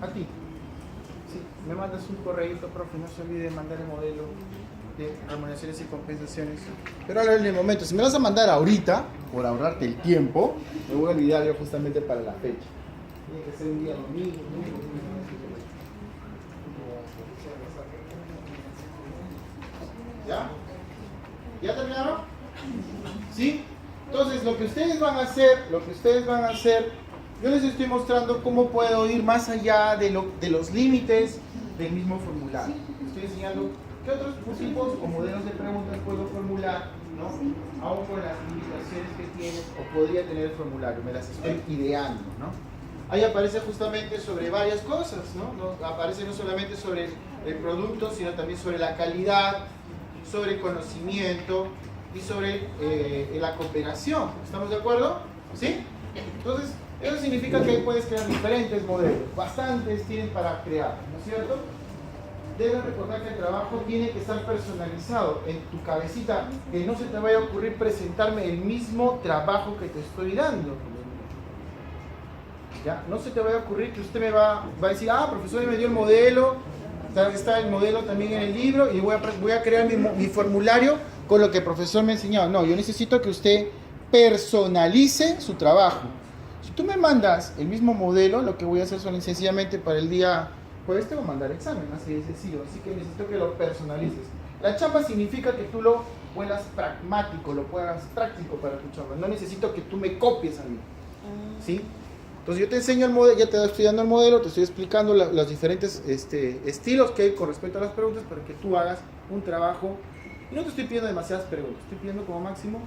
A ti. Sí, me mandas un correíto, profe, no se olvide de mandar el modelo de remuneraciones y compensaciones. Pero ahora en el momento, si me lo vas a mandar ahorita, por ahorrarte el tiempo, me voy a olvidar yo justamente para la fecha. Tiene que ser un día domingo. ¿Ya? ¿Ya terminaron? ¿Sí? Entonces, lo que ustedes van a hacer, yo les estoy mostrando cómo puedo ir más allá de los límites del mismo formulario. Estoy enseñando qué otros tipos o modelos de preguntas puedo formular, ¿no? Aún con las limitaciones que tiene o podría tener el formulario, me las estoy ideando, ¿no? Ahí aparece justamente sobre varias cosas, ¿no? Aparece no solamente sobre el producto, sino también sobre la calidad, sobre el conocimiento y sobre la cooperación. ¿Estamos de acuerdo? ¿Sí? Entonces, eso significa que ahí puedes crear diferentes modelos. Bastantes tienes para crear, ¿no es cierto? Debes recordar que el trabajo tiene que estar personalizado en tu cabecita, que no se te vaya a ocurrir presentarme el mismo trabajo que te estoy dando. ¿Ya? No se te vaya a ocurrir que usted me va a decir, ah, profesor, me dio el modelo, está el modelo también en el libro y voy a crear mi formulario con lo que el profesor me ha enseñado. No, yo necesito que usted personalice su trabajo. Si tú me mandas el mismo modelo, lo que voy a hacer sencillamente para el día jueves te voy a mandar examen, así de sencillo. Así que necesito que lo personalices. La chamba significa que tú lo vuelvas pragmático, lo puedas práctico para tu chamba. No necesito que tú me copies a mí, ¿sí? Entonces yo te enseño el modelo, ya te estoy dando el modelo, te estoy explicando los diferentes estilos que hay con respecto a las preguntas para que tú hagas un trabajo. Y no te estoy pidiendo demasiadas preguntas, estoy pidiendo como máximo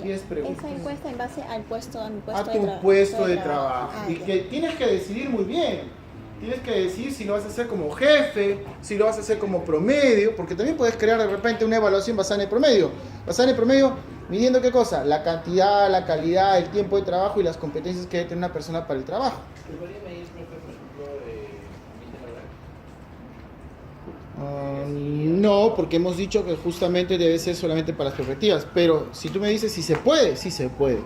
10 preguntas. Esa encuesta en base al puesto, a mi puesto A de tu trabajo. puesto de trabajo. Ah, Y ya. que tienes que decidir muy bien. Tienes que decidir si lo vas a hacer como jefe, si lo vas a hacer como promedio, porque también puedes crear de repente una evaluación basada en el promedio. Basada en el promedio, midiendo qué cosa, la cantidad, la calidad, el tiempo de trabajo y las competencias que debe tener una persona para el trabajo. ¿Se podría medir, profe, por ejemplo, ambiente laboral? No, porque hemos dicho que justamente debe ser solamente para las perspectivas. Pero si tú me dices si se puede, sí se puede.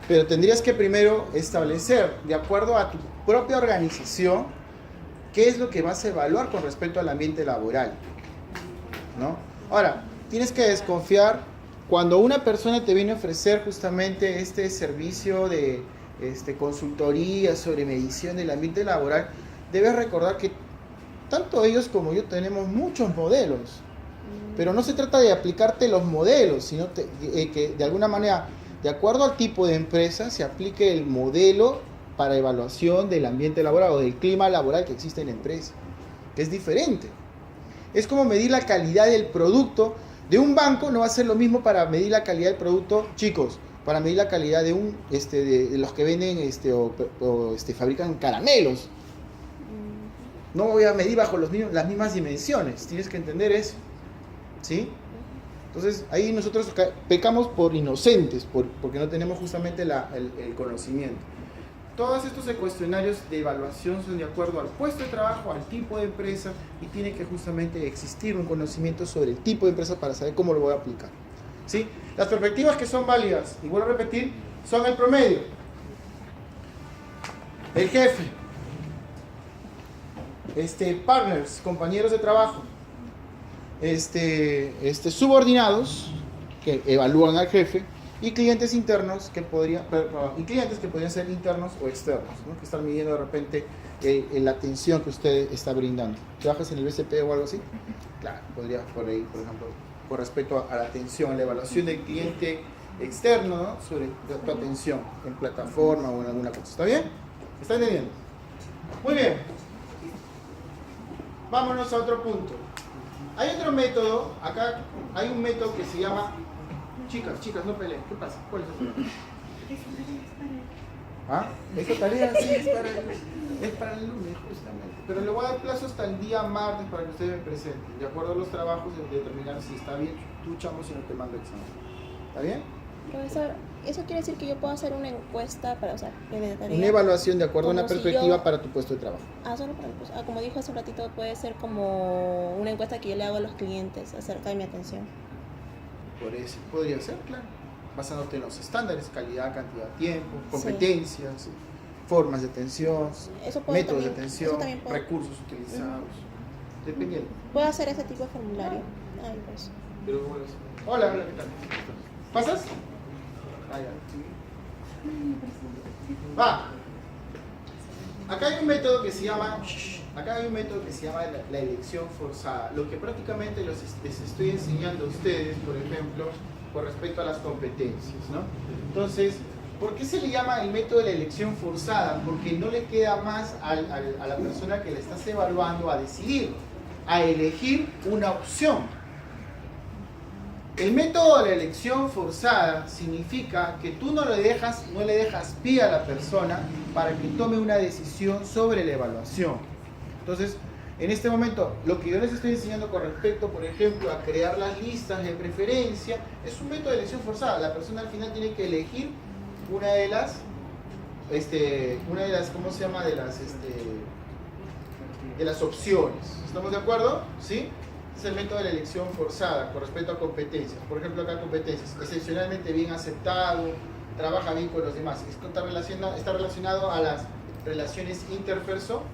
Pero tendrías que primero establecer, de acuerdo a tu propia organización, qué es lo que vas a evaluar con respecto al ambiente laboral, ¿no? Ahora, tienes que desconfiar cuando una persona te viene a ofrecer justamente este servicio de consultoría sobre medición del ambiente laboral. Debes recordar que tanto ellos como yo tenemos muchos modelos, pero no se trata de aplicarte los modelos, sino que de alguna manera, de acuerdo al tipo de empresa, se aplique el modelo para evaluación del ambiente laboral o del clima laboral que existe en la empresa, que es diferente. Es como medir la calidad del producto de un banco, no va a ser lo mismo para medir la calidad del producto, chicos, para medir la calidad de de los que venden fabrican caramelos. No voy a medir bajo las mismas dimensiones, tienes que entender eso, ¿sí? Entonces ahí nosotros pecamos por inocentes, porque no tenemos justamente el conocimiento. Todos estos cuestionarios de evaluación son de acuerdo al puesto de trabajo, al tipo de empresa, y tiene que justamente existir un conocimiento sobre el tipo de empresa para saber cómo lo voy a aplicar, ¿sí? Las perspectivas que son válidas, y vuelvo a repetir, son el promedio, el jefe, partners, compañeros de trabajo, subordinados que evalúan al jefe, y clientes internos que podrían ser internos o externos, ¿no? Que están midiendo de repente la atención que usted está brindando. ¿Trabajas en el BCP o algo así? Claro, podría por ahí, por ejemplo, con respecto a la atención, la evaluación del cliente externo, ¿no? Sobre tu atención en plataforma o en alguna cosa. ¿Está bien? ¿Está entendiendo? Muy bien. Vámonos a otro punto. Hay otro método, acá hay un método que se llama... Chicas, no peleen. ¿Qué pasa? ¿Cuál es el problema? ¿Ah? Esa tarea sí es para el lunes, justamente. Pero le voy a dar plazo hasta el día martes para que ustedes me presenten. De acuerdo a los trabajos, de determinar si está bien tu chamo, si no te mando examen. ¿Está bien? Profesor, ¿eso quiere decir que yo puedo hacer una encuesta para, de tarea? Una evaluación de acuerdo a una Como si perspectiva yo- para tu puesto de trabajo. Solo para el puesto. Como dijo hace un ratito, puede ser como una encuesta que yo le hago a los clientes acerca de mi atención. Por eso podría ser, claro. Basándote en los estándares, calidad, cantidad, tiempo, competencias, formas de atención, Eso puede métodos de también- atención, eso también puede- recursos utilizados. Dependiendo. ¿Puedo hacer ese tipo de formulario? Ay, pues. Pero ¿cómo lo hace? Hola, ¿qué tal? ¿Pasas? Va. Acá hay un método que se llama la elección forzada. Lo que prácticamente les estoy enseñando a ustedes, por ejemplo, con respecto a las competencias, ¿no? Entonces, ¿por qué se le llama el método de la elección forzada? Porque no le queda más a la persona que la estás evaluando a decidir, a elegir una opción. El método de la elección forzada significa que tú no le dejas pie a la persona para que tome una decisión sobre la evaluación. Entonces, en este momento, lo que yo les estoy enseñando con respecto, por ejemplo, a crear las listas de preferencia, es un método de elección forzada. La persona al final tiene que elegir una de las, ¿cómo se llama? De las opciones. ¿Estamos de acuerdo? ¿Sí? Es el método de la elección forzada con respecto a competencias. Por ejemplo, acá competencias. Excepcionalmente bien aceptado, trabaja bien con los demás. Esto está relacionado a las relaciones interpersonales.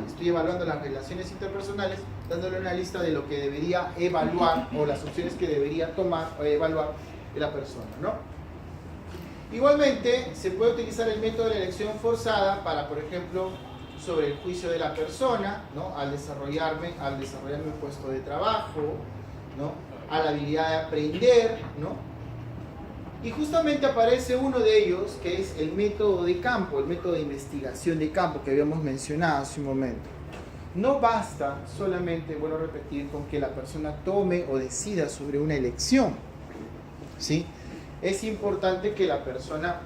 Estoy evaluando las relaciones interpersonales, dándole una lista de lo que debería evaluar o las opciones que debería tomar o evaluar de la persona, ¿no? Igualmente, se puede utilizar el método de la elección forzada para, por ejemplo, sobre el juicio de la persona, ¿no? Al desarrollarme un puesto de trabajo, ¿no? A la habilidad de aprender, ¿no? Y justamente aparece uno de ellos, que es el método de campo, el método de investigación de campo que habíamos mencionado hace un momento. No basta solamente, vuelvo a repetir, con que la persona tome o decida sobre una elección, ¿sí? Es importante que la persona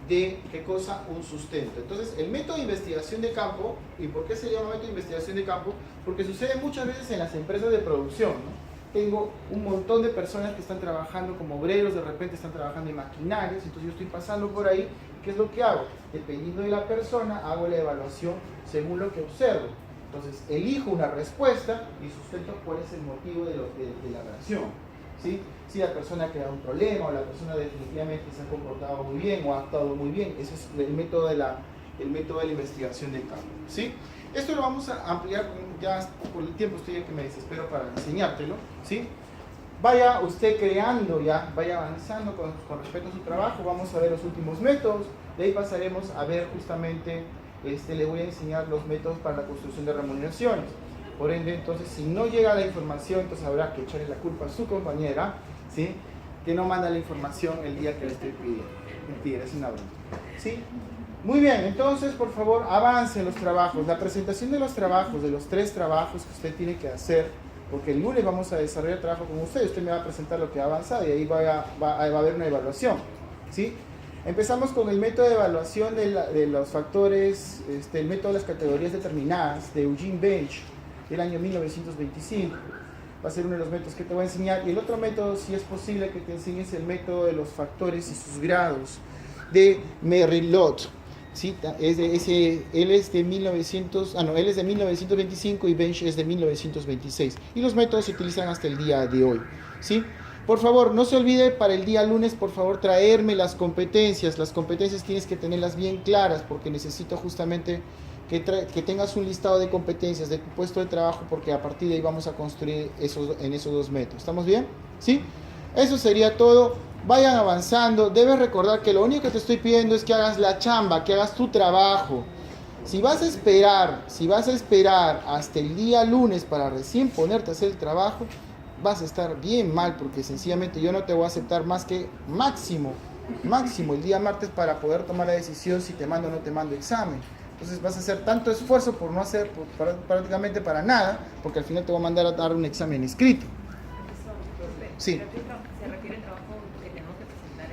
dé, ¿qué cosa? Un sustento. Entonces, el método de investigación de campo, ¿y por qué se llama método de investigación de campo? Porque sucede muchas veces en las empresas de producción, ¿no? Tengo un montón de personas que están trabajando como obreros, de repente están trabajando en maquinarias, entonces yo estoy pasando por ahí, ¿qué es lo que hago? Dependiendo de la persona, hago la evaluación según lo que observo. Entonces, elijo una respuesta y sustento cuál es el motivo de la reacción, ¿sí? Si la persona ha creado un problema o la persona definitivamente se ha comportado muy bien o ha actuado muy bien, ese es el método de la investigación de campo, ¿sí? Esto lo vamos a ampliar, ya por el tiempo estoy ya que me desespero para enseñártelo, ¿sí? Vaya usted creando ya, vaya avanzando con respecto a su trabajo, vamos a ver los últimos métodos, de ahí pasaremos a ver justamente, le voy a enseñar los métodos para la construcción de remuneraciones. Por ende, entonces, si no llega la información, entonces habrá que echarle la culpa a su compañera, ¿sí? Que no manda la información el día que le estoy pidiendo. Mentira, es una broma, ¿sí? Muy bien, entonces, por favor, avance en los trabajos. La presentación de los trabajos, de los 3 trabajos que usted tiene que hacer, porque el lunes vamos a desarrollar trabajo con usted, usted me va a presentar lo que ha avanzado y ahí va a haber una evaluación, ¿sí? Empezamos con el método de evaluación de los factores, el método de las categorías determinadas de Eugene Bench del año 1925. Va a ser uno de los métodos que te voy a enseñar. Y el otro método, si es posible que te enseñes, el método de los factores y sus grados de Merrill-Lott. ¿Sí? Él es de 1925 y Bench es de 1926. Y los métodos se utilizan hasta el día de hoy, ¿sí? Por favor, no se olvide para el día lunes, por favor, traerme las competencias. Las competencias tienes que tenerlas bien claras porque necesito justamente que tengas un listado de competencias de tu puesto de trabajo porque a partir de ahí vamos a construir en esos 2 métodos. ¿Estamos bien? ¿Sí? Eso sería todo. Vayan avanzando. Debes recordar que lo único que te estoy pidiendo es que hagas la chamba, que hagas tu trabajo. Si vas a esperar hasta el día lunes para recién ponerte a hacer el trabajo, vas a estar bien mal porque sencillamente yo no te voy a aceptar más que máximo el día martes para poder tomar la decisión si te mando o no te mando examen. Entonces vas a hacer tanto esfuerzo por no hacer prácticamente para nada, porque al final te voy a mandar a dar un examen escrito. Sí. ¿Se refiere al trabajo que tenemos que presentar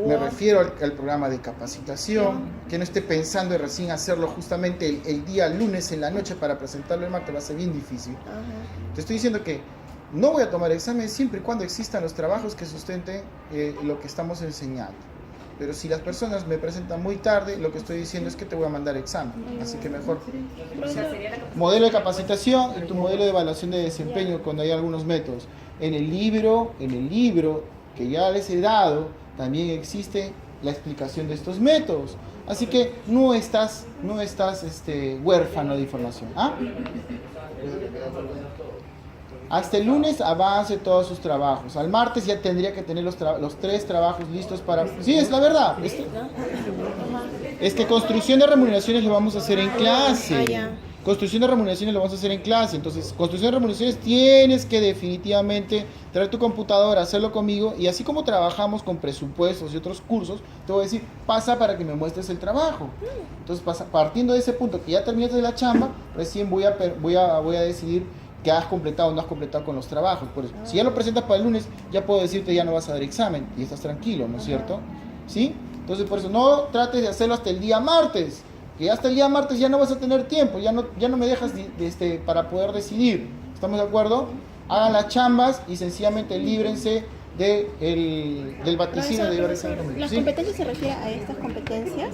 Me refiero al programa de capacitación, que no esté pensando en recién hacerlo justamente el día lunes en la noche para presentarlo el martes, va a ser bien difícil. Te estoy diciendo que no voy a tomar examen siempre y cuando existan los trabajos que sustenten lo que estamos enseñando. Pero si las personas me presentan muy tarde, lo que estoy diciendo es que te voy a mandar examen. Así que mejor. Sí. Modelo de capacitación y tu modelo de evaluación de desempeño cuando hay algunos métodos. En el libro que ya les he dado, también existe la explicación de estos métodos. Así que no estás huérfano de información. ¿Ah? Hasta el lunes avance todos sus trabajos. Al martes ya tendría que tener los 3 trabajos listos para... Sí, es la verdad. Es que construcción de remuneraciones lo vamos a hacer en clase. Construcción de remuneraciones lo vamos a hacer en clase. Entonces, construcción de remuneraciones tienes que definitivamente traer tu computadora, hacerlo conmigo. Y así como trabajamos con presupuestos y otros cursos, te voy a decir, pasa para que me muestres el trabajo. Entonces, partiendo de ese punto que ya terminaste la chamba, recién voy a decidir que has completado o no has completado con los trabajos. Por eso, si ya lo presentas para el lunes, ya puedo decirte ya no vas a dar examen y estás tranquilo, ¿no es cierto? ¿Sí? Entonces, por eso, no trates de hacerlo hasta el día martes, que hasta el día martes ya no vas a tener tiempo, ya no me dejas para poder decidir. ¿Estamos de acuerdo? Hagan las chambas y sencillamente líbrense del vaticinio de llevar examen conmigo. ¿Las competencias se refiere a estas competencias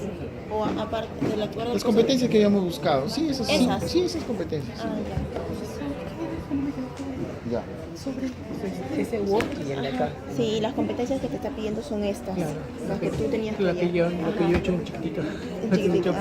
o aparte de la Las competencias que habíamos buscado, sí, esas competencias. Ya. Sobre ese Word y el de acá. Sí, las competencias que te está pidiendo son estas, Claro. las que tú tenías Lo que yo he hecho un chiquitito. chiquitito.